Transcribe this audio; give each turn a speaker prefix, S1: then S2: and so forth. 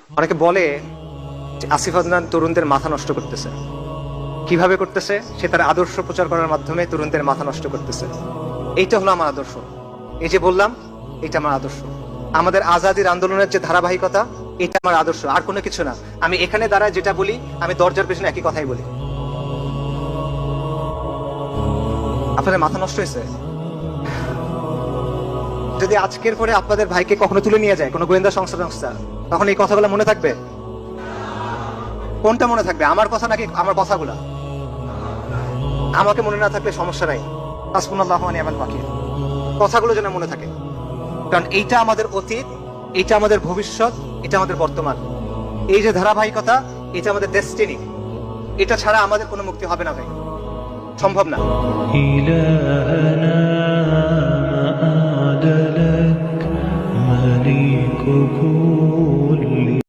S1: অনেকে বলে যে আসিফ আদনান তরুণদের মাথা নষ্ট করতেছে। কিভাবে করতেছে? সে তার আদর্শ প্রচার করার মাধ্যমে তরুণদের মাথা নষ্ট করতেছে। এইটা হলো আমার আদর্শ। এই যে বললাম, এটা আমার আদর্শ। আমাদের আজাদির আন্দোলনের যে ধারাবাহিকতা, এটা আমার আদর্শ, আর কোনো কিছু না। আমি এখানে দাঁড়ায় যেটা বলি, আমি দরজার পেছনে একই কথাই বলি। আপনাদের মাথা নষ্ট হয়েছে? যদি আজকের পরে আপনাদের ভাইকে কখনো তুলে নিয়ে যায় কোনো গোয়েন্দা সংস্থা, তখন এই কথাগুলো মনে থাকবে? কোনটা মনে থাকবে, আমার কথা নাকি আমার কথাগুলা? আমাকে মনে না থাকলে সমস্যা নাই, হাসবুনাল্লাহু ওয়া নি'মাল ওয়াকিল। কথাগুলো যেন মনে থাকে, কারণ এইটা আমাদের অতীত, এটা আমাদের ভবিষ্যৎ, এটা আমাদের বর্তমান। এই যে ধারাবাহিকতা, এটা আমাদের ডেস্টিনি। এটা ছাড়া আমাদের কোনো মুক্তি হবে না ভাই, সম্ভব না।
S2: إلهنا مآد لك مليك كل